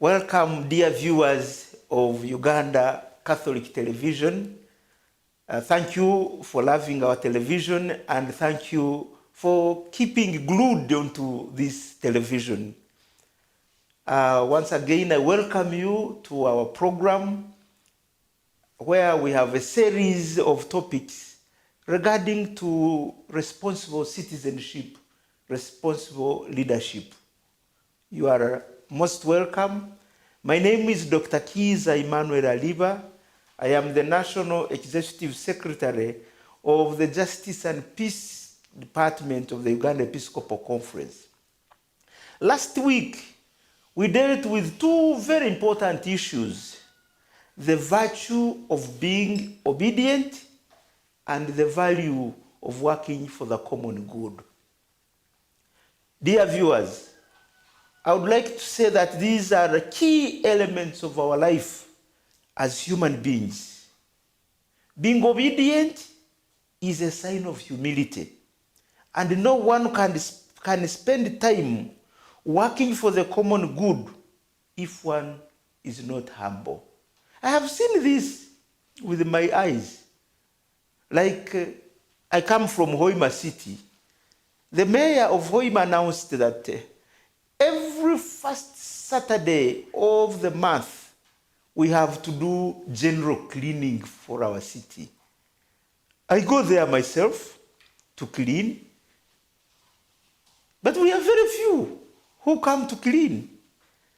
Welcome, dear viewers of Uganda Catholic Television. Thank you for loving our television, and thank you for keeping glued onto this television. Once again, I welcome you to our program where we have a series of topics regarding to responsible citizenship, responsible leadership. You are most welcome. My name is Dr. Kiiza Emmanuel Aliba. I am the National Executive Secretary of the Justice and Peace Department of the Uganda Episcopal Conference. Last week, we dealt with two very important issues: the virtue of being obedient and the value of working for the common good. Dear viewers, I would like to say that these are the key elements of our life as human beings. Being obedient is a sign of humility, and no one can spend time working for the common good if one is not humble. I have seen this with my eyes. I come from Hoima City. The mayor of Hoima announced that every first Saturday of the month, we have to do general cleaning for our city. I go there myself to clean, but we are very few who come to clean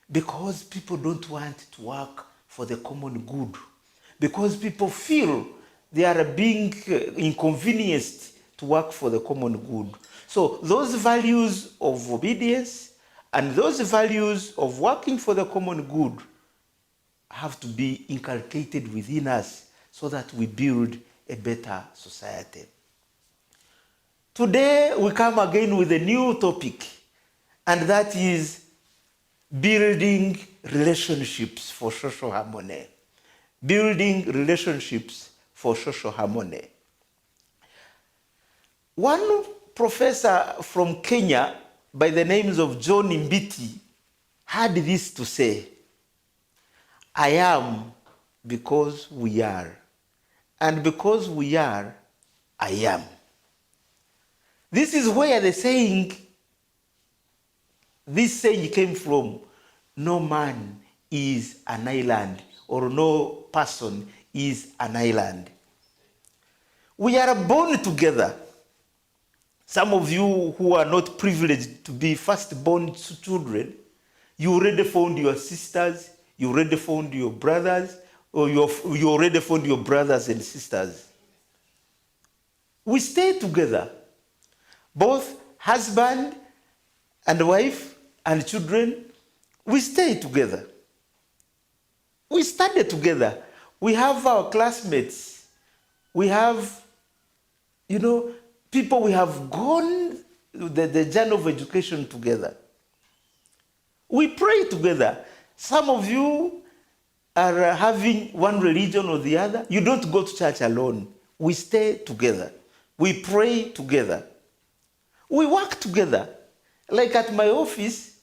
because people don't want to work for the common good, because people feel they are being inconvenienced to work for the common good. So those values of obedience and those values of working for the common good have to be inculcated within us so that we build a better society. Today, we come again with a new topic, and that is building relationships for social harmony. Building relationships for social harmony. One professor from Kenya by the names of John Mbiti had this to say: I am because we are, and because we are, I am. This is where this saying came from: no man is an island, or no person is an island. We are born together. Some of you who are not privileged to be firstborn children, you already found your sisters, you already found your brothers, or you already found your brothers and sisters. We stay together, both husband and wife and children. We stay together. We study together. We have our classmates. We have, people we have gone the journey of education together. We pray together. Some of you are having one religion or the other. You don't go to church alone. We stay together. We pray together. We work together. Like at my office,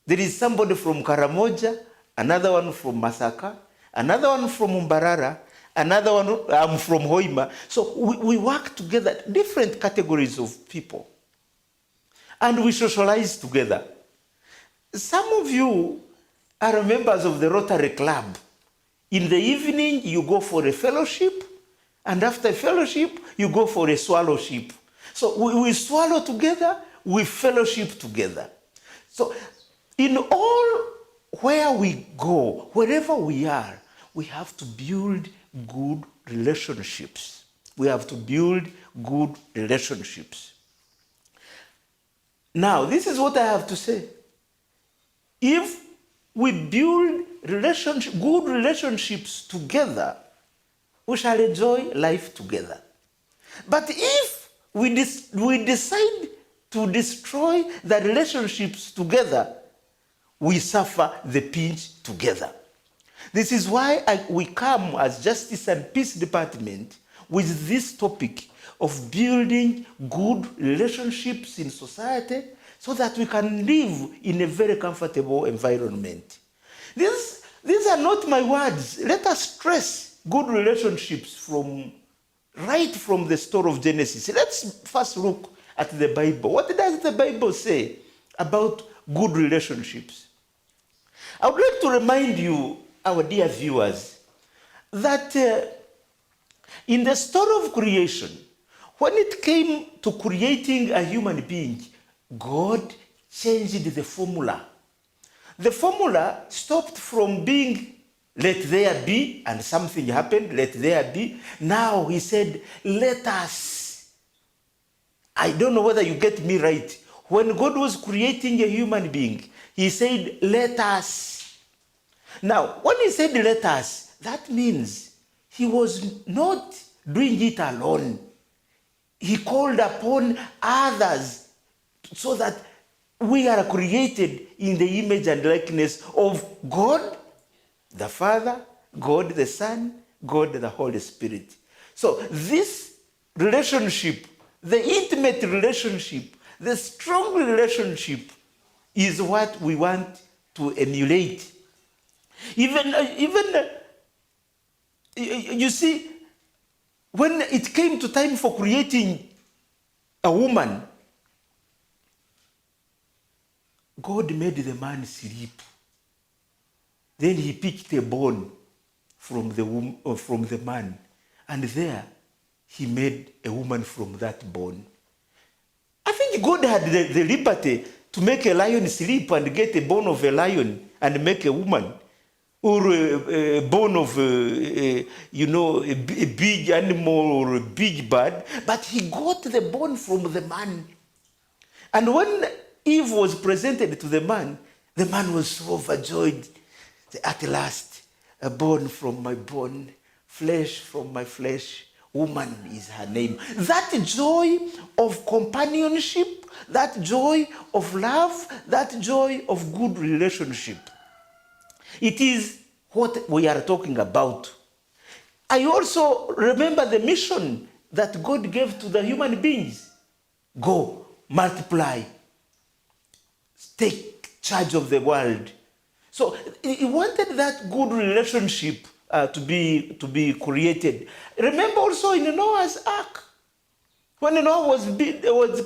there is somebody from Karamoja, another one from Masaka, another one from Mbarara, another one from Hoima. So we work together, different categories of people. And we socialize together. Some of you are members of the Rotary Club. In the evening, you go for a fellowship, and after fellowship, you go for a swallowship. So we swallow together, we fellowship together. So in all where we go, wherever we are, we have to build good relationships. We have to build good relationships. Now, this is what I have to say. If we build good relationships together, we shall enjoy life together. But if we decide to destroy the relationships together, we suffer the pinch together. This is why we come as Justice and Peace Department with this topic of building good relationships in society so that we can live in a very comfortable environment. These are not my words. Let us stress good relationships right from the story of Genesis. Let's first look at the Bible. What does the Bible say about good relationships? I would like to remind you, our dear viewers, that in the story of creation, when it came to creating a human being, God changed the formula. The formula stopped from being, let there be, and something happened, let there be. Now he said, let us. I don't know whether you get me right. When God was creating a human being, he said, let us. Now, when he said, let us, that means he was not doing it alone. He called upon others so that we are created in the image and likeness of God the Father, God the Son, God the Holy Spirit. So this relationship, the intimate relationship, the strong relationship is what we want to emulate. Even you see, when it came to time for creating a woman, God made the man sleep. Then he picked a bone from the man, and there he made a woman from that bone. I think God had the liberty to make a lion sleep and get a bone of a lion and make a woman, or a bone of a big animal or a big bird, but he got the bone from the man. And when Eve was presented to the man was so overjoyed. At last, a bone from my bone, flesh from my flesh, woman is her name. That joy of companionship, that joy of love, that joy of good relationship. It is what we are talking about. I also remember the mission that God gave to the human beings. Go, multiply, take charge of the world. So he wanted that good relationship to be created. Remember also in Noah's Ark, when Noah was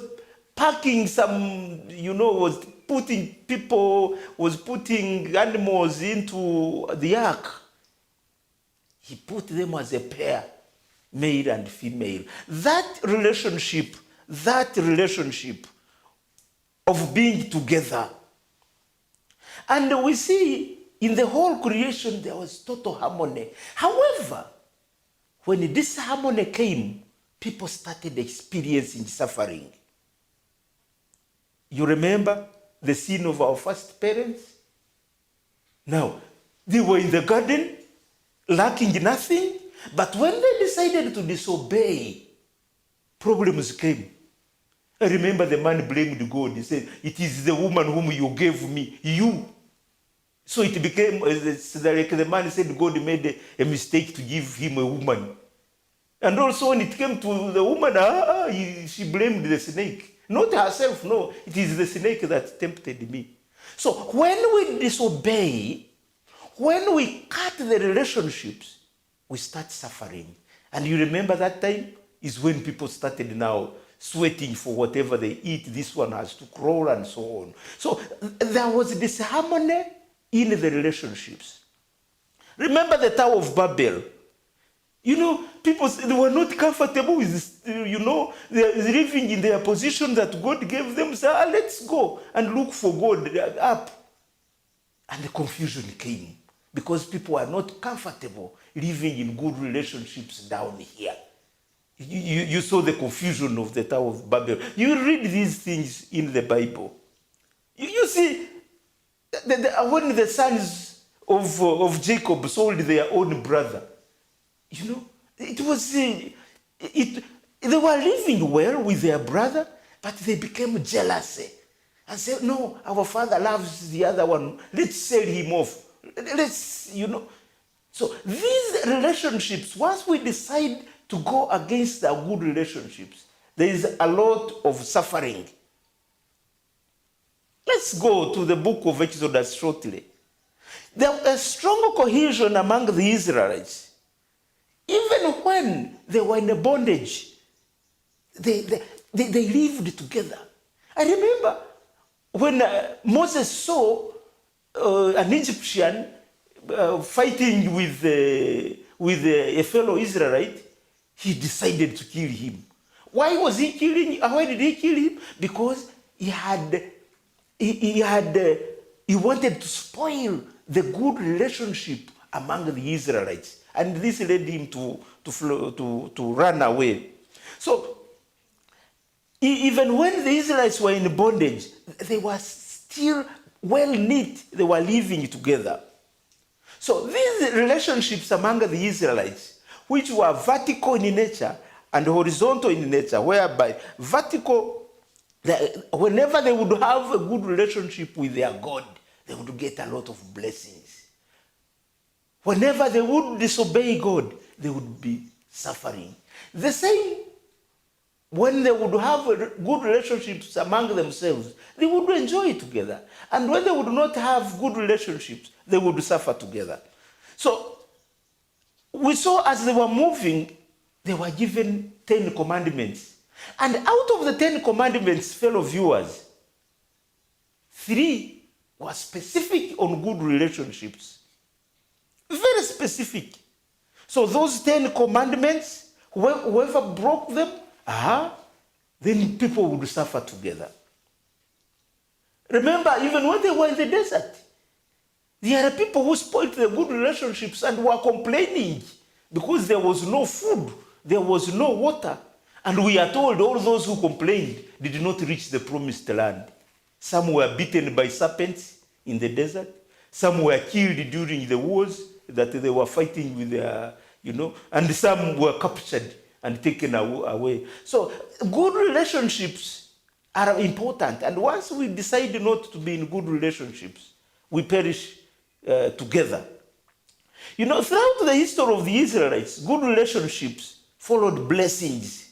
packing some, was putting animals into the ark. He put them as a pair, male and female. That relationship of being together. And we see in the whole creation there was total harmony. However, when this harmony came, people started experiencing suffering. You remember the sin of our first parents? Now, they were in the garden, lacking nothing, but when they decided to disobey, problems came. I remember the man blamed God. He said, it is the woman whom you gave me, you. So it became, like the man said, God made a mistake to give him a woman. And also when it came to the woman, she blamed the snake. Not herself, no. It is the snake that tempted me. So when we disobey, when we cut the relationships, we start suffering. And you remember that time is when people started now sweating for whatever they eat. This one has to crawl and so on. So there was this harmony in the relationships. Remember the Tower of Babel. People, they were not comfortable with, they're living in their position that God gave them. So let's go and look for God up. And the confusion came because people are not comfortable living in good relationships down here. You saw the confusion of the Tower of Babel. You read these things in the Bible. You see, when the sons of Jacob sold their own brother, it was, they were living well with their brother, but they became jealous and said, no, our father loves the other one. Let's sell him off. So these relationships, once we decide to go against our good relationships, there is a lot of suffering. Let's go to the book of Exodus shortly. There was a strong cohesion among the Israelites. Even when they were in a bondage, they lived together. I remember when Moses saw an Egyptian fighting with a fellow Israelite, he decided to kill him. Why was he killing? Why did he kill him? Because he wanted to spoil the good relationship among the Israelites, and this led him to run away. So even when the Israelites were in bondage, they were still well knit. They were living together. So these relationships among the Israelites, which were vertical in nature and horizontal in nature, whereby vertical, whenever they would have a good relationship with their God, they would get a lot of blessings. Whenever they would disobey God, they would be suffering. The same, when they would have good relationships among themselves, they would enjoy together. And when they would not have good relationships, they would suffer together. So we saw as they were moving, they were given 10 commandments. And out of the 10 commandments, fellow viewers, 3 were specific on good relationships. Very specific. So those 10 commandments, whoever broke them, then people would suffer together. Remember, even when they were in the desert, there are people who spoiled the good relationships and were complaining because there was no food, there was no water. And we are told all those who complained did not reach the promised land. Some were bitten by serpents in the desert. Some were killed during the wars that they were fighting with their, and some were captured and taken away. So good relationships are important. And once we decide not to be in good relationships, we perish together. Throughout the history of the Israelites, good relationships followed blessings,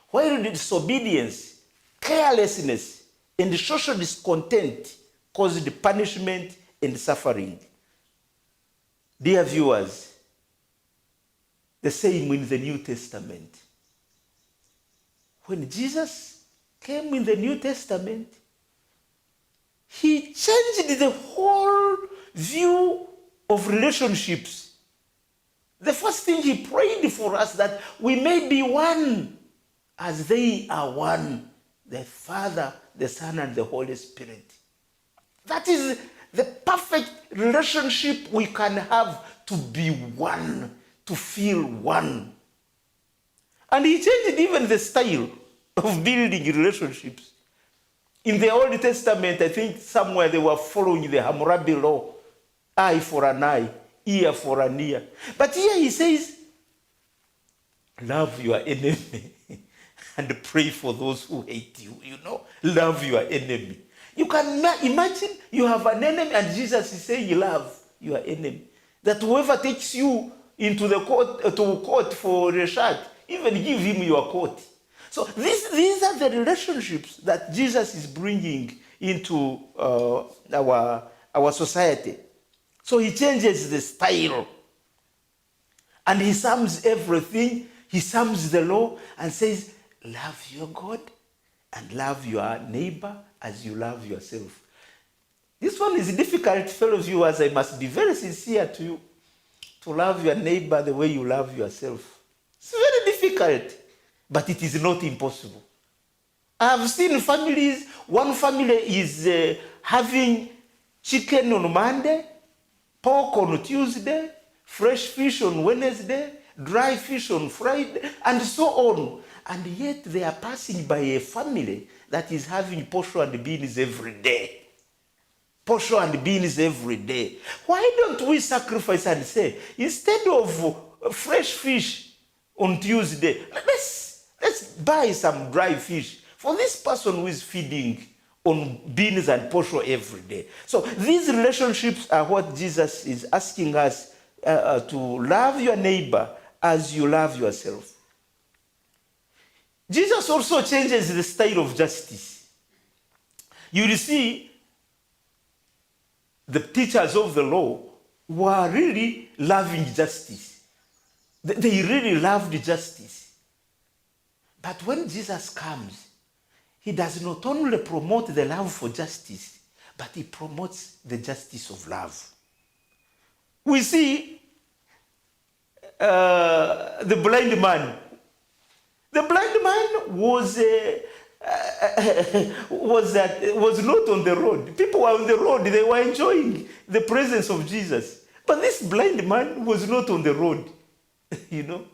while disobedience, carelessness, and social discontent caused punishment and suffering. Dear viewers, the same in the New Testament. When Jesus came in the New Testament, he changed the whole view of relationships. The first thing he prayed for us that we may be one as they are one, the Father, the Son, and the Holy Spirit. That is the perfect relationship we can have, to be one, to feel one. And he changed even the style of building relationships. In the Old Testament, I think somewhere they were following the Hammurabi law, eye for an eye, ear for an ear. But here he says, love your enemy and pray for those who hate you. Love your enemy. You can imagine you have an enemy and Jesus is saying love your enemy. That whoever takes you into the court for a shirt, even give him your coat. So these are the relationships that Jesus is bringing into our society. So he changes the style. And he sums everything. He sums the law and says, love your God and love your neighbor as you love yourself. This one is difficult, fellow viewers. I must be very sincere to you. To love your neighbor the way you love yourself. It's very difficult, but it is not impossible. I have seen families, one family is having chicken on Monday, pork on Tuesday, fresh fish on Wednesday, dry fish on Friday, and so on. And yet they are passing by a family that is having posho and beans every day. Posho and beans every day. Why don't we sacrifice and say, instead of fresh fish on Tuesday, let's buy some dry fish for this person who is feeding on beans and posho every day. So these relationships are what Jesus is asking us to love your neighbor as you love yourself. Jesus also changes the style of justice. You will see the teachers of the law were really loving justice. They really loved justice. But when Jesus comes, he does not only promote the love for justice, but he promotes the justice of love. We see the blind man. The blind man was not on the road. People were on the road. They were enjoying the presence of Jesus. But this blind man was not on the road. You know?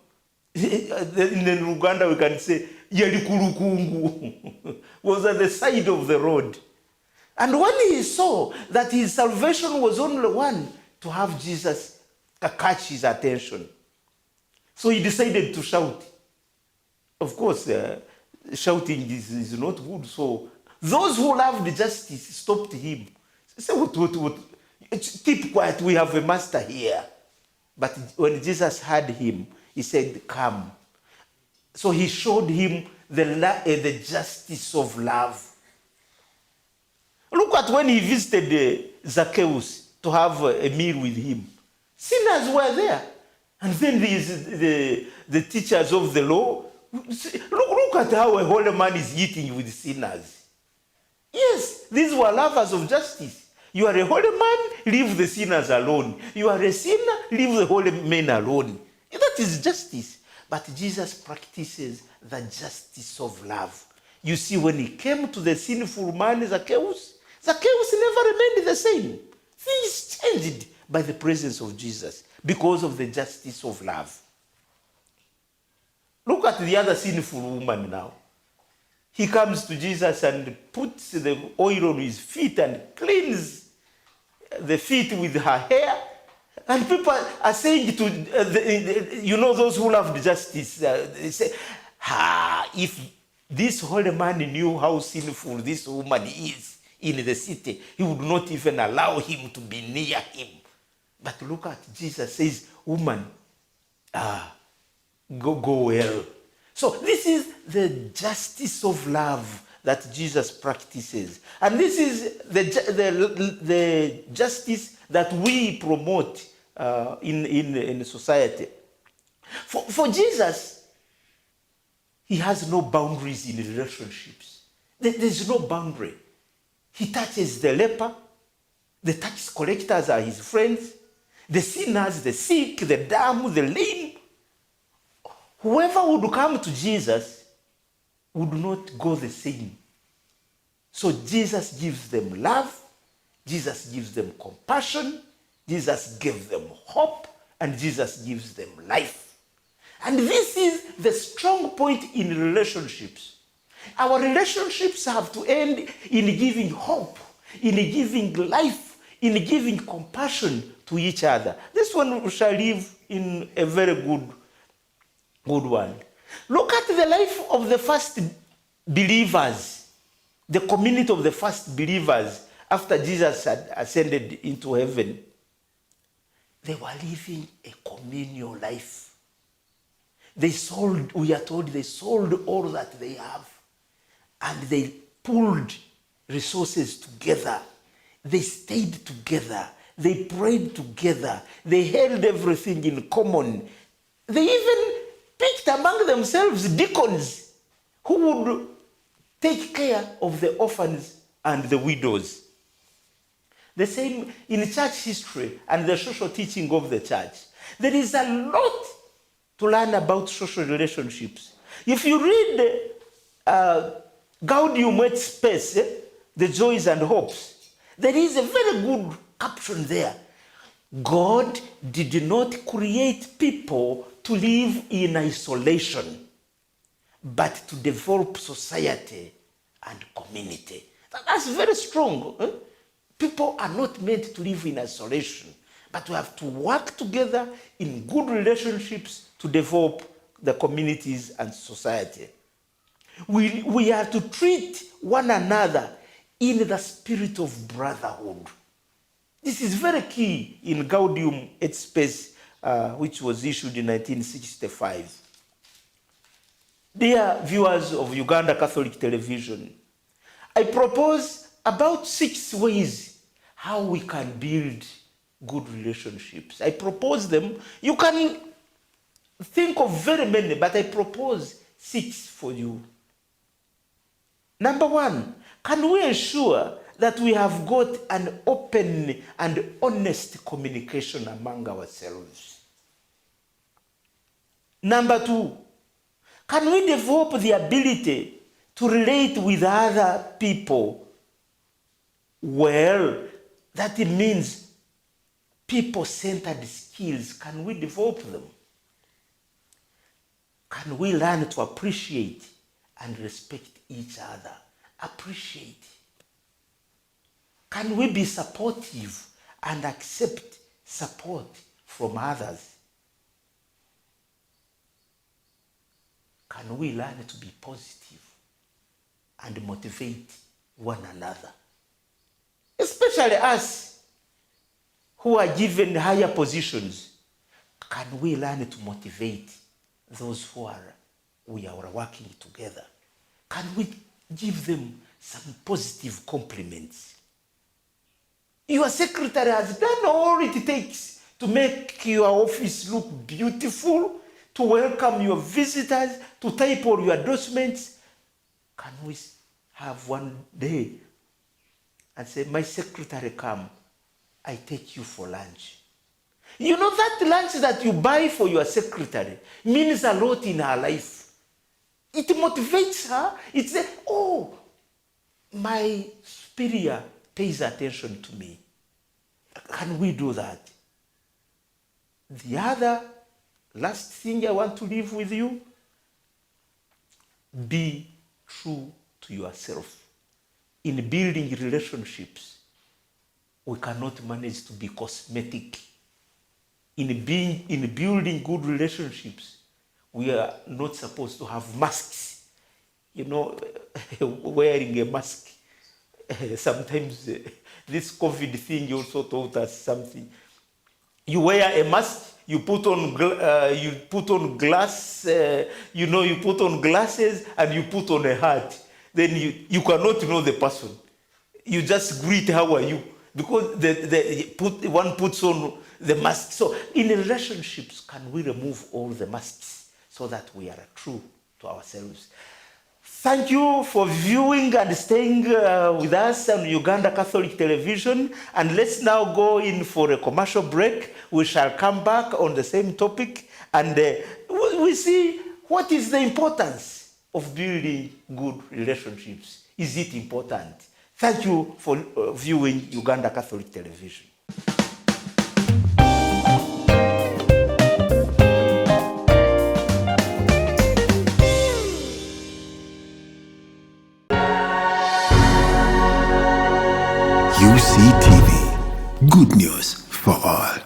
In Uganda we can say, Yalikurukungu was at the side of the road. And when he saw that his salvation was only one, to have Jesus catch his attention. So he decided to shout. Of course, shouting is not good. So those who loved justice stopped him. Say, what? Keep quiet, we have a master here. But when Jesus heard him, he said, come. So he showed him the justice of love. Look at when he visited Zacchaeus to have a meal with him. Sinners were there. And then the teachers of the law, look at how a holy man is eating with sinners. Yes, these were lovers of justice. You are a holy man, leave the sinners alone. You are a sinner, leave the holy men alone. That is justice. But Jesus practices the justice of love. You see, when he came to the sinful man Zacchaeus never remained the same. Things changed by the presence of Jesus because of the justice of love. Look at the other sinful woman now. He comes to Jesus and puts the oil on his feet and cleans the feet with her hair. And people are saying to, those who love justice, they say, if this holy man knew how sinful this woman is in the city, he would not even allow him to be near him. But look at Jesus says, woman, go well. So this is the justice of love that Jesus practices. And this is the justice that we promote in society. For Jesus, he has no boundaries in relationships. There's no boundary. He touches the leper. The tax collectors are his friends. The sinners, the sick, the dumb, the lame. Whoever would come to Jesus would not go the same. So Jesus gives them love. Jesus gives them compassion. Jesus gives them hope. And Jesus gives them life. And this is the strong point in relationships. Our relationships have to end in giving hope, in giving life, in giving compassion to each other. This one shall live in a very good world. Look at the life of the first believers, the community of the first believers after Jesus had ascended into heaven. They were living a communal life. We are told they sold all that they have. And they pulled resources together. They stayed together. They prayed together. They held everything in common. They even picked among themselves deacons who would take care of the orphans and the widows. The same in church history and the social teaching of the church. There is a lot to learn about social relationships. If you read Gaudium et Spes, the joys and hopes, there is a very good caption there. God did not create people to live in isolation, but to develop society and community. That's very strong. People are not meant to live in isolation, but we have to work together in good relationships to develop the communities and society. We are to treat one another in the spirit of brotherhood. This is very key in Gaudium et Spes, which was issued in 1965. Dear viewers of Uganda Catholic Television, I propose about 6 ways how we can build good relationships. I propose them. You can think of very many, but I propose 6 for you. Number 1, can we ensure that we have got an open and honest communication among ourselves? Number 2, can we develop the ability to relate with other people well? That means people-centered skills. Can we develop them? Can we learn to appreciate and respect each other? Appreciate. Can we be supportive and accept support from others? Can we learn to be positive and motivate one another? Especially us who are given higher positions. Can we learn to motivate those we are working together? Can we give them some positive compliments? Your secretary has done all it takes to make your office look beautiful, to welcome your visitors, to type all your endorsements. Can we have one day and say, my secretary, come, I take you for lunch? You know, that lunch that you buy for your secretary means a lot in her life. It motivates her. It says, oh, my superior pays attention to me. Can we do that? The other last thing I want to leave with you, be true to yourself. In building relationships, we cannot manage to be cosmetic. In building good relationships, we are not supposed to have masks. You know, wearing a mask. Sometimes this COVID thing also taught us something. You wear a mask, you put on glass, you put on glasses, and you put on a hat. Then you cannot know the person. You just greet, how are you? Because one puts on the mask. So in relationships, can we remove all the masks so that we are true to ourselves? Thank you for viewing and staying with us on Uganda Catholic Television. And let's now go in for a commercial break. We shall come back on the same topic, and we see what is the importance of building good relationships. Is it important? Thank you for viewing Uganda Catholic Television. UCTV, good news for all.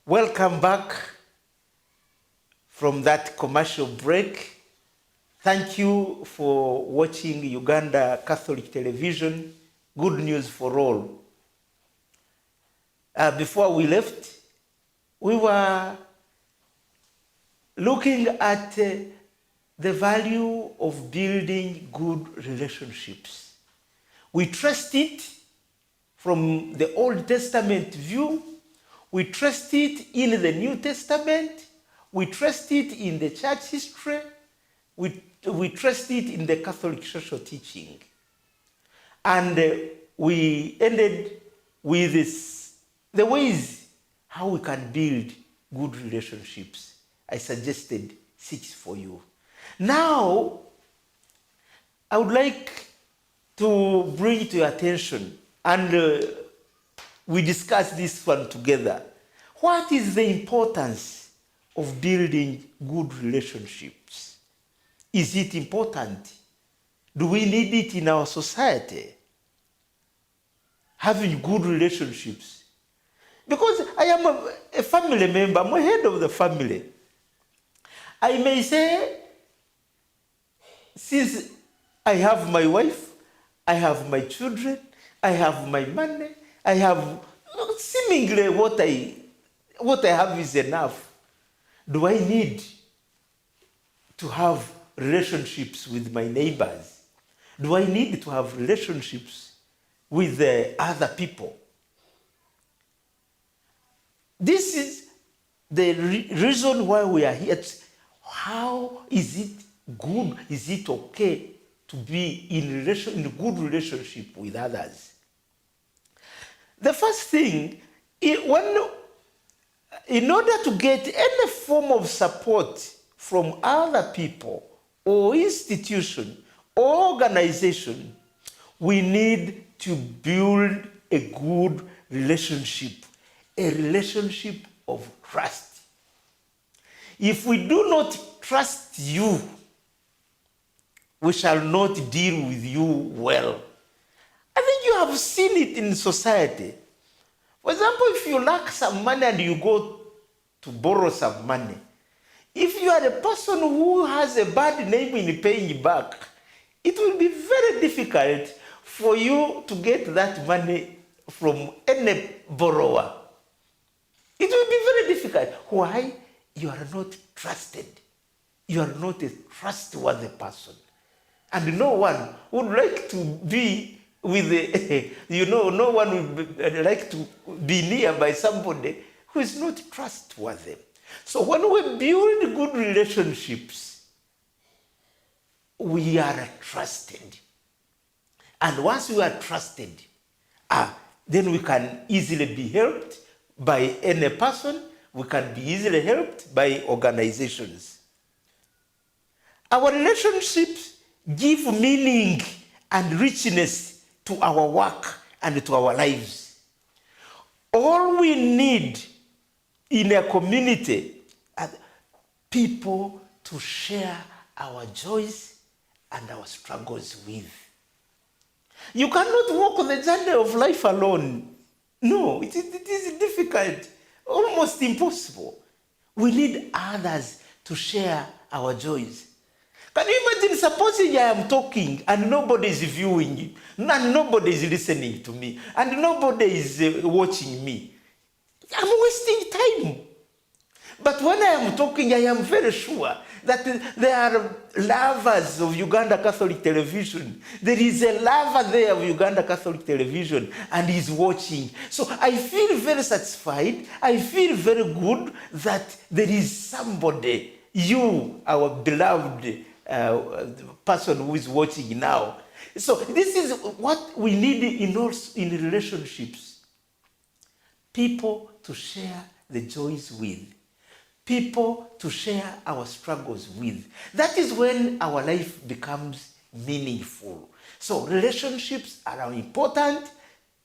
Welcome back from that commercial break. Thank you for watching Uganda Catholic Television, good news for all. Before we left, we were looking at the value of building good relationships. We traced it from the Old Testament view, we traced it in the New Testament, we traced it in the church history, we traced it in the Catholic social teaching. And we ended with the ways how we can build good relationships. I suggested 6 for you. Now, I would like to bring to your attention, and we discuss this one together. What is the importance of building good relationships? Is it important? Do we need it in our society? Having good relationships. Because I am a family member, I'm a head of the family. I may say, since I have my wife, I have my children, I have my money, I have seemingly what I have is enough. Do I need to have relationships with my neighbors? Do I need to have relationships with other people? This is the reason why we are here. How is it good? Is it okay to be in good relationship with others? The first thing, in order to get any form of support from other people or institution or organization, we need to build a good relationship, a relationship of trust. If we do not trust you, we shall not deal with you well. I think you have seen it in society. For example, if you lack some money and you go to borrow some money, if you are a person who has a bad name in paying back, it will be very difficult for you to get that money from any borrower. It will be very difficult. Why? You are not trusted. You are not a trustworthy person. And no one would like to be with no one would like to be near by somebody who is not trustworthy. So when we build good relationships, we are trusted. And once we are trusted, then we can easily be helped by any person. We can be easily helped by organizations. Our relationships give meaning and richness to our work and to our lives. All we need in a community are people to share our joys and our struggles with. You cannot walk the journey of life alone. No, it is difficult, almost impossible. We need others to share our joys. Can you imagine, supposing I am talking and nobody is viewing it, and nobody is listening to me, and nobody is watching me? I'm wasting time. But when I am talking, I am very sure that there are lovers of Uganda Catholic Television. There is a lover there of Uganda Catholic Television, and he's watching. So I feel very satisfied. I feel very good that there is somebody, you, our beloved person who is watching now. So this is what we need in relationships. People to share the joys with. People to share our struggles with. That is when our life becomes meaningful. So relationships are important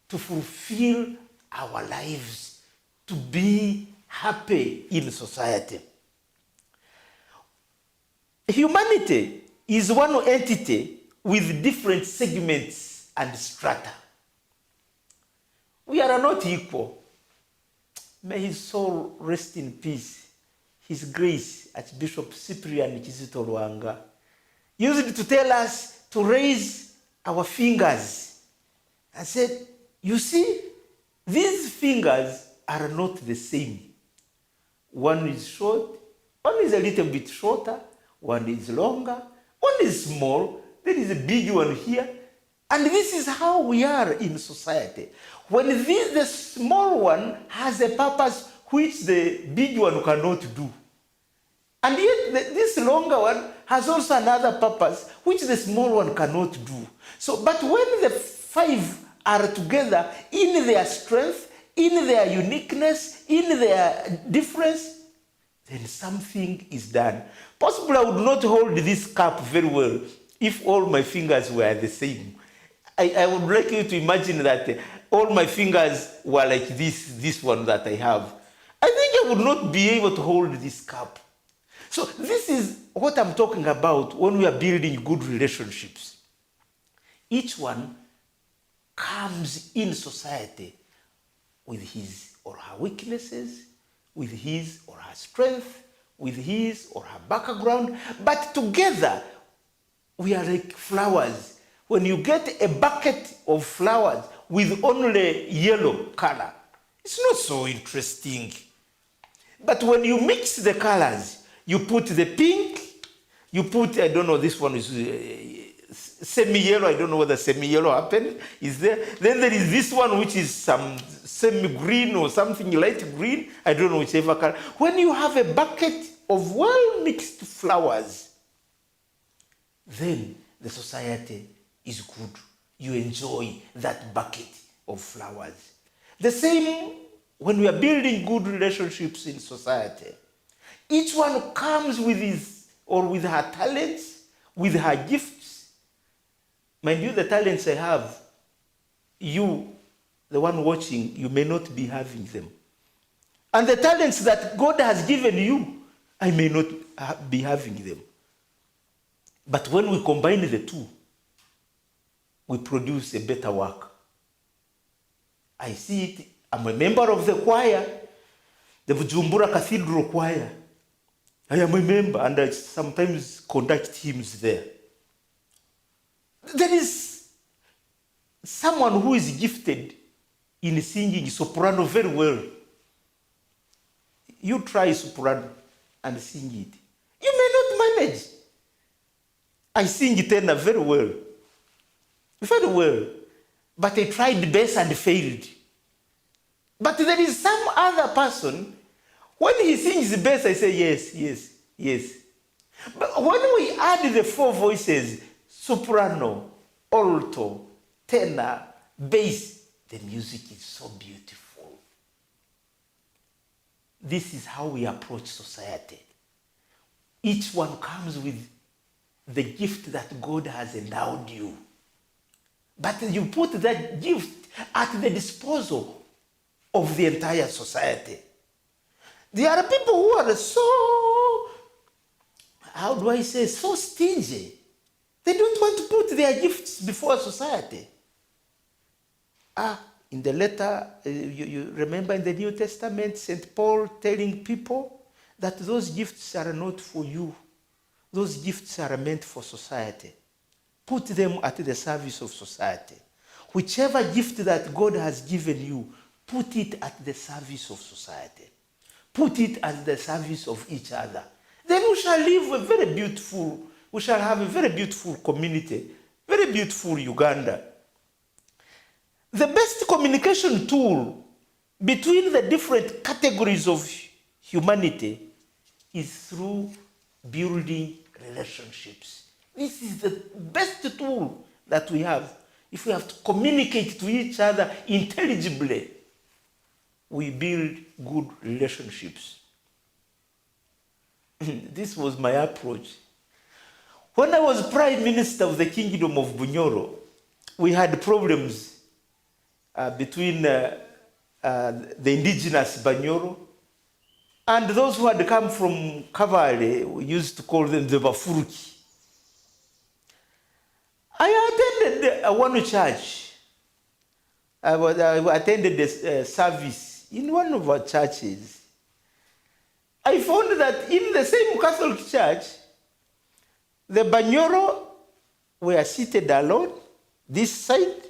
to fulfill our lives, to be happy in society. Humanity is one entity with different segments and strata. We are not equal. May his soul rest in peace. His Grace, Archbishop Cyprian Kizito Lwanga, used to tell us to raise our fingers and said, you see, these fingers are not the same. One is short, one is a little bit shorter, one is longer, one is small, there is a big one here. And this is how we are in society. When the small one has a purpose which the big one cannot do. And yet this longer one has also another purpose which the small one cannot do. So, but when the five are together in their strength, in their uniqueness, in their difference, then something is done. Possibly I would not hold this cup very well if all my fingers were the same. I would like you to imagine that all my fingers were like this one that I have. I think I would not be able to hold this cup. So this is what I'm talking about when we are building good relationships. Each one comes in society with his or her weaknesses, with his or her strength, with his or her background, but together we are like flowers. When you get a bucket of flowers with only yellow color, it's not so interesting. But when you mix the colors, you put the pink, you put, I don't know, this one is semi-yellow. I don't know whether semi-yellow happened. Is there? Then there is this one which is some semi-green or something light green. I don't know whichever color. When you have a bucket of well-mixed flowers, then the society is good. You enjoy that bucket of flowers. The same when we are building good relationships in society. Each one comes with his or with her talents, with her gifts. Mind you, the talents I have, you, the one watching, you may not be having them. And the talents that God has given you, I may not be having them. But when we combine the two, we produce a better work. I see it. I'm a member of the choir, the Bujumbura Cathedral Choir. I am a member and I sometimes conduct hymns there. There is someone who is gifted in singing soprano very well. You try soprano and sing it. You may not manage. I sing tenor very well. Very well. But I tried bass and failed. But there is some other person, when he sings bass, I say, yes, yes, yes. But when we add the four voices, soprano, alto, tenor, bass, the music is so beautiful. This is how we approach society. Each one comes with the gift that God has endowed you. But you put that gift at the disposal of the entire society. There are people who are so, how do I say, so stingy. They don't want to put their gifts before society. In the letter, you remember in the New Testament, St. Paul telling people that those gifts are not for you. Those gifts are meant for society. Put them at the service of society. Whichever gift that God has given you, put it at the service of society. Put it at the service of each other. Then we shall live we shall have a very beautiful community, very beautiful Uganda. The best communication tool between the different categories of humanity is through building relationships. This is the best tool that we have. If we have to communicate to each other intelligibly, we build good relationships. This was my approach. When I was Prime Minister of the Kingdom of Bunyoro, we had problems between the indigenous Bunyoro and those who had come from Kavale. We used to call them the Bafuruki. I attended one church. I attended a service in one of our churches. I found that in the same Catholic church, the Bunyoro were seated alone, this side,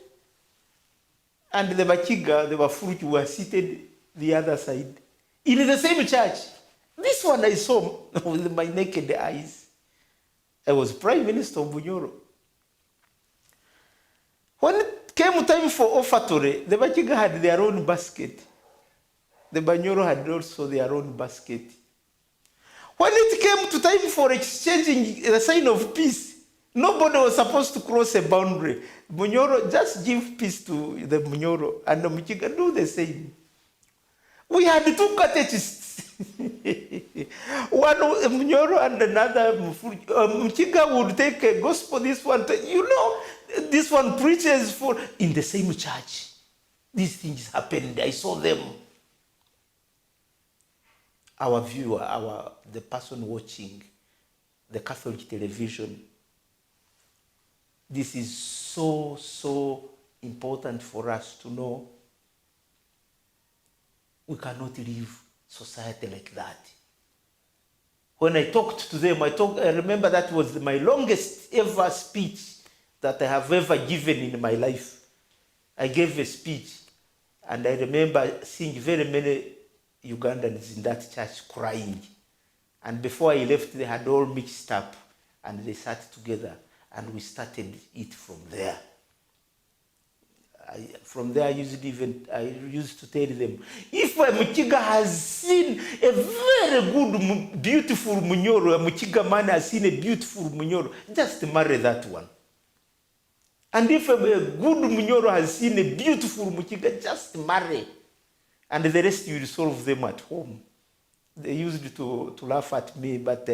and the Bakiga, the Bafuruki, were seated the other side. In the same church. This one I saw with my naked eyes. I was Prime Minister of Bunyoro. When it came time for offertory, the Bakiga had their own basket. The Bunyoro had also their own basket. When it came to time for exchanging the sign of peace, nobody was supposed to cross a boundary. Bunyoro, just give peace to the Bunyoro, and the Mukiga do the same. We had two catechists. One Bunyoro and another Mukiga would take a gospel, this one, this one preaches for, in the same church. These things happened. I saw them. Our viewer, the person watching the Catholic television, this is so, so important for us to know. We cannot live society like that. When I talked to them, I remember that was my longest ever speech that I have ever given in my life. I gave a speech, and I remember seeing very many Ugandans in that church crying. And before I left, they had all mixed up and they sat together and we started it from there. From there, I used to tell them, if a Mukiga has seen a very good, beautiful Bunyoro, a Mukiga man has seen a beautiful Bunyoro, just marry that one. And if a good Bunyoro has seen a beautiful Mukiga, just marry. And the rest you will solve them at home. They used to laugh at me, but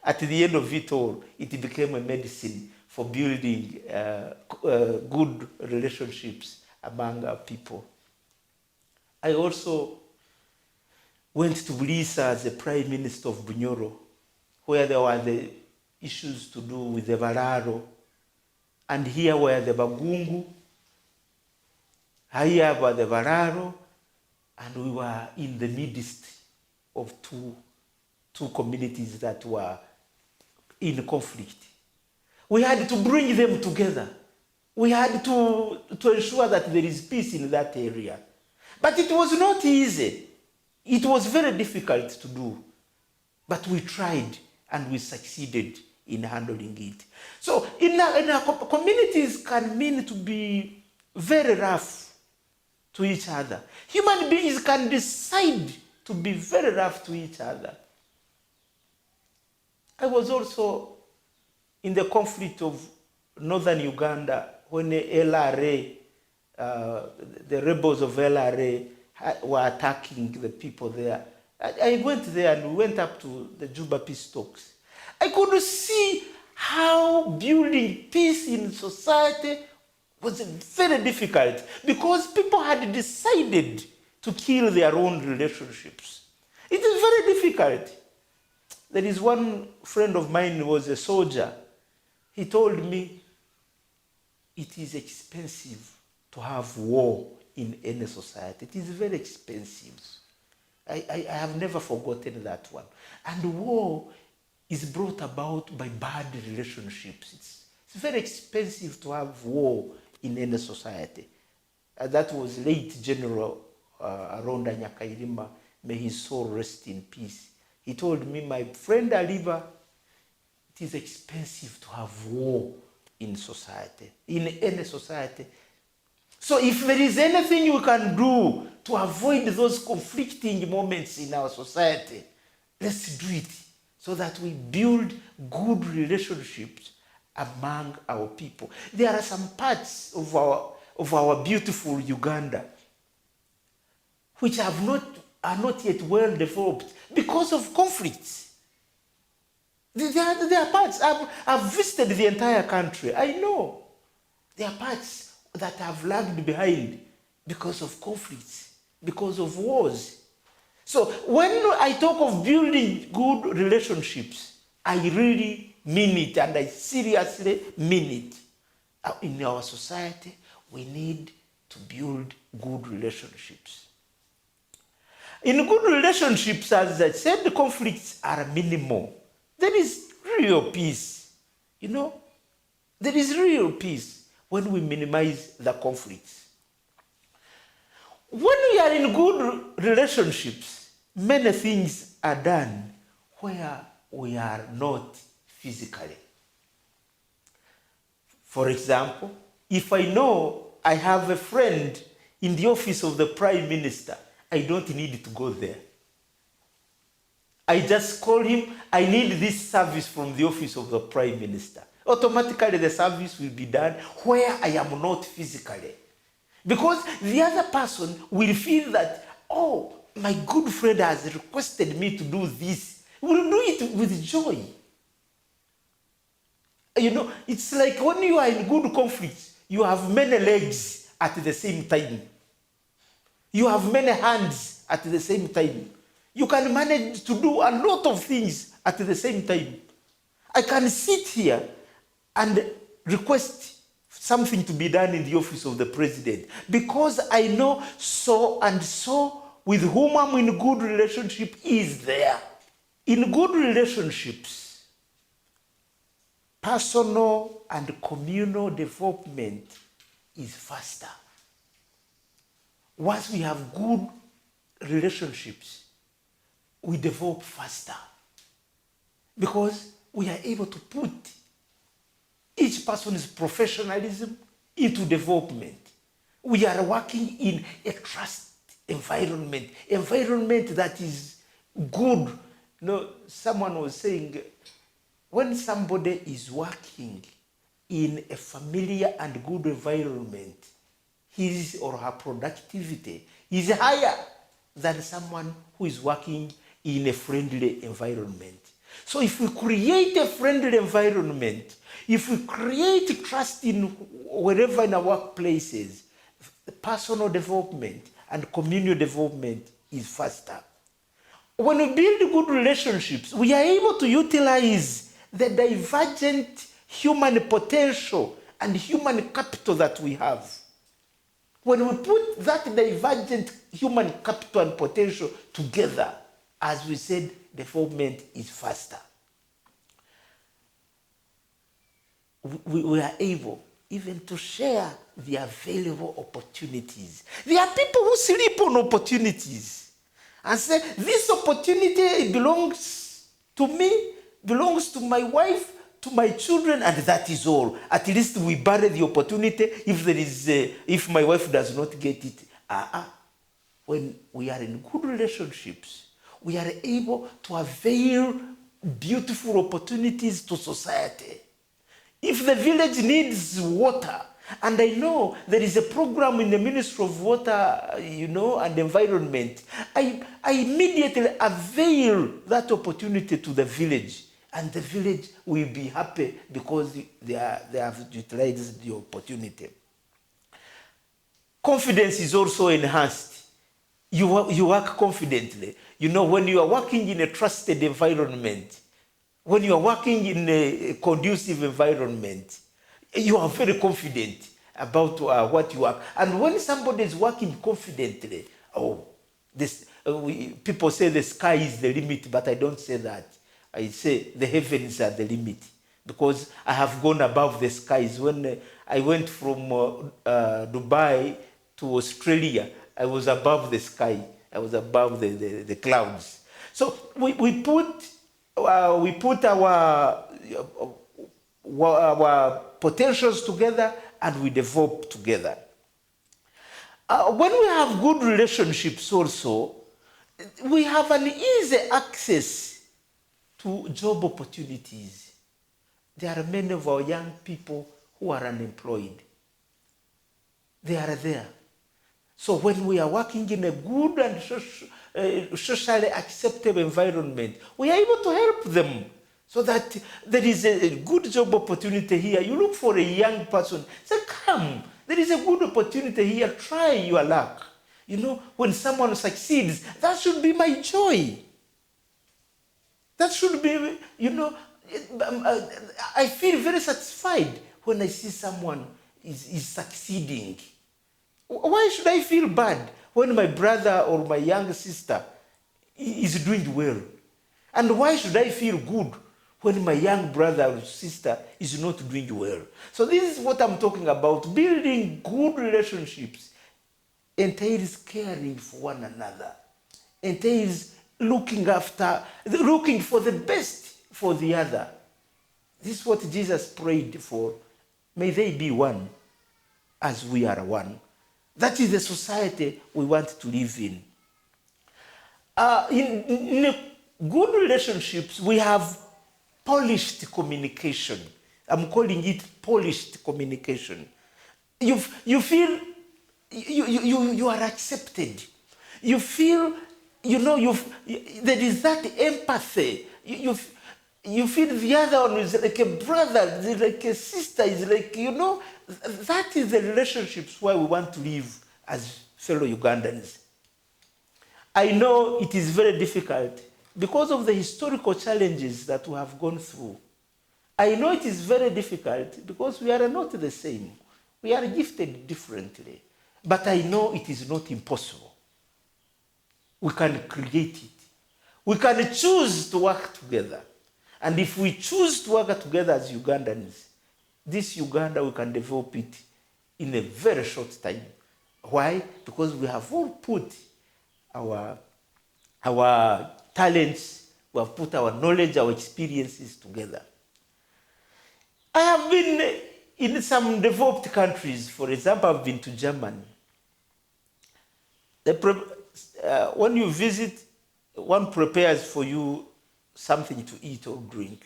at the end of it all, it became a medicine for building good relationships among our people. I also went to Bulisa as the Prime Minister of Bunyoro, where there were the issues to do with the Vararo, and here were the Bagungu, here were the Vararo, and we were in the midst of two communities that were in conflict. We had to bring them together. We had to ensure that there is peace in that area. But it was not easy. It was very difficult to do. But we tried and we succeeded in handling it. So in our communities can mean to be very rough to each other. Human beings can decide to be very rough to each other. I was also in the conflict of northern Uganda when the LRA, the rebels of LRA were attacking the people there. I went there and we went up to the Juba peace talks. I could see how building peace in society was very difficult because people had decided to kill their own relationships. It is very difficult. There is one friend of mine who was a soldier. He told me, it is expensive to have war in any society. It is very expensive. I have never forgotten that one. And war is brought about by bad relationships. It's very expensive to have war in any society. That was late General Aronda Nyakairima, may his soul rest in peace. He told me, my friend Aliba, it is expensive to have war in society, in any society. So if there is anything we can do to avoid those conflicting moments in our society, let's do it so that we build good relationships among our people. There are some parts of our beautiful Uganda which are not yet well developed because of conflicts. There are parts, I've visited the entire country. I know there are parts that have lagged behind because of conflicts, because of wars. So when I talk of building good relationships, I really mean it and I seriously mean it. In our society, we need to build good relationships. In good relationships, as I said, the conflicts are minimal. There is real peace, There is real peace when we minimize the conflicts. When we are in good relationships, many things are done where we are not physically. For example, if I know I have a friend in the office of the Prime Minister, I don't need to go there. I just call him, I need this service from the office of the Prime Minister. Automatically the service will be done where I am not physically. Because the other person will feel that, oh, my good friend has requested me to do this. We'll do it with joy. It's like when you are in good conflict, you have many legs at the same time. You have many hands at the same time. You can manage to do a lot of things at the same time. I can sit here and request something to be done in the office of the president because I know so and so with whom I'm in good relationship is there. In good relationships, personal and communal development is faster. Once we have good relationships, we develop faster because we are able to put each person's professionalism into development. We are working in a trust environment that is good. You know, someone was saying, when somebody is working in a familiar and good environment, his or her productivity is higher than someone who is working in a friendly environment. So if we create a friendly environment, if we create trust in wherever in our workplaces, personal development and communal development is faster. When we build good relationships, we are able to utilize the divergent human potential and human capital that we have. When we put that divergent human capital and potential together, as we said, development is faster. We are able even to share the available opportunities. There are people who sleep on opportunities and say, this opportunity belongs to me, belongs to my wife, to my children, and that is all. At least we bury the opportunity if my wife does not get it. When we are in good relationships, we are able to avail beautiful opportunities to society. If the village needs water, and I know there is a program in the Ministry of Water, and Environment, I immediately avail that opportunity to the village, and the village will be happy because they have utilized the opportunity. Confidence is also enhanced. You work confidently. When you are working in a trusted environment, when you are working in a conducive environment, you are very confident about what you are. And when somebody is working confidently, people say the sky is the limit, but I don't say that. I say the heavens are the limit, because I have gone above the skies. When I went from Dubai to Australia, I was above the sky. I was above the clouds. So we put our potentials together and we develop together. When we have good relationships also, we have an easy access to job opportunities. There are many of our young people who are unemployed. They are there. So when we are working in a good and socially acceptable environment, we are able to help them so that there is a good job opportunity here. You look for a young person, say, come, there is a good opportunity here, try your luck. When someone succeeds, that should be my joy. That should be, I feel very satisfied when I see someone is succeeding. Why should I feel bad when my brother or my young sister is doing well? And why should I feel good when my young brother or sister is not doing well? So this is what I'm talking about. Building good relationships entails caring for one another, entails looking for the best for the other. This is what Jesus prayed for. May they be one as we are one. That is the society we want to live in. In good relationships, we have polished communication. I'm calling it polished communication. You feel you are accepted. You feel, there is that empathy. You feel the other one is like a brother, is like a sister, is like, that is the relationships where we want to live as fellow Ugandans. I know it is very difficult because of the historical challenges that we have gone through. I know it is very difficult because we are not the same. We are gifted differently. But I know it is not impossible. We can create it. We can choose to work together. And if we choose to work together as Ugandans, this Uganda, we can develop it in a very short time. Why? Because we have all put our talents, we have put our knowledge, our experiences together. I have been in some developed countries. For example, I've been to Germany. When you visit, one prepares for you something to eat or drink.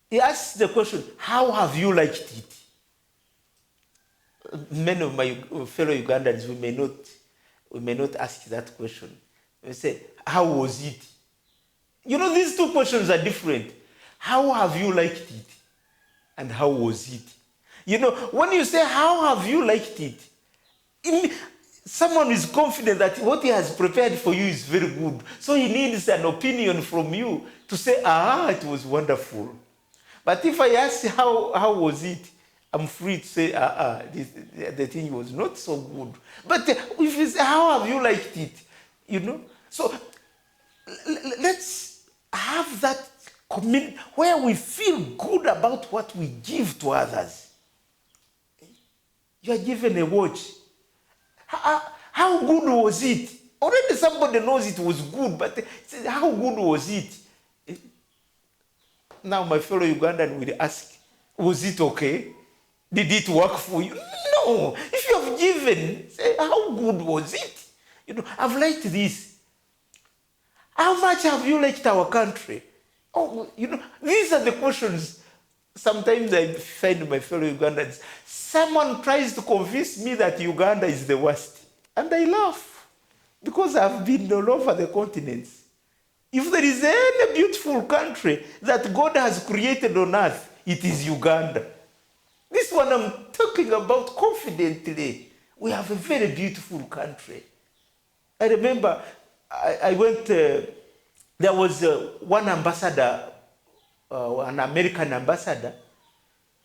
He asks the question, how have you liked it? Many of my fellow Ugandans, we may not ask that question. We say, how was it? You know, these two questions are different. How have you liked it? And how was it? You know, when you say, how have you liked it? Someone is confident that what he has prepared for you is very good. So he needs an opinion from you to say, it was wonderful. But if I ask how was it, I'm free to say, the thing was not so good. But if you say, how have you liked it? You know? So let's have that community where we feel good about what we give to others. You are given a watch. How good was it? Already somebody knows it was good, but how good was it? Now my fellow Ugandan will ask, was it okay? Did it work for you? No. If you have given, say, how good was it? You know, I've liked this. How much have you liked our country? You know, these are the questions. Sometimes I find my fellow Ugandans, someone tries to convince me that Uganda is the worst. And I laugh, because I've been all over the continents. If there is any beautiful country that God has created on earth, it is Uganda. This one I'm talking about confidently. We have a very beautiful country. I remember I went, there was one ambassador, an American ambassador,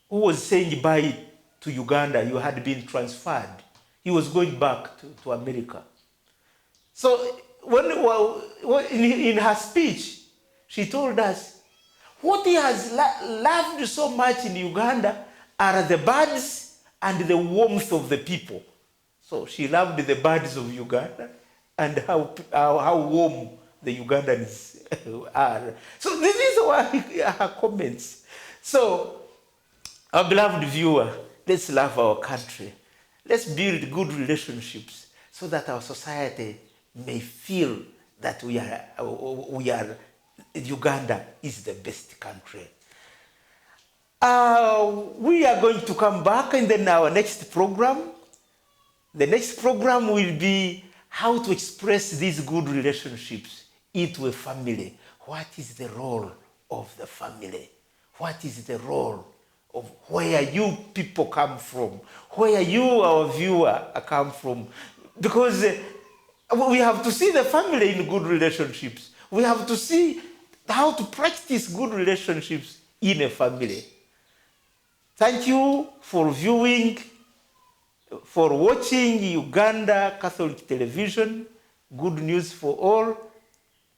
who was saying bye to Uganda. You had been transferred. He was going back to America. So in her speech, she told us, what he has loved so much in Uganda are the birds and the warmth of the people. So she loved the birds of Uganda and how warm the Ugandans are. So these are her comments. So, our beloved viewer, let's love our country. Let's build good relationships so that our society may feel that Uganda is the best country. We are going to come back and then our next program. The next program will be how to express these good relationships into a family. What is the role of the family? What is the role of where you people come from? Where you, our viewer, come from? Because we have to see the family in good relationships. We have to see how to practice good relationships in a family. Thank you for viewing, for watching Uganda Catholic Television. Good news for all.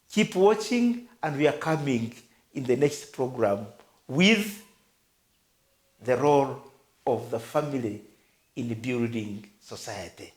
Keep watching, and we are coming in the next program with the role of the family in building society.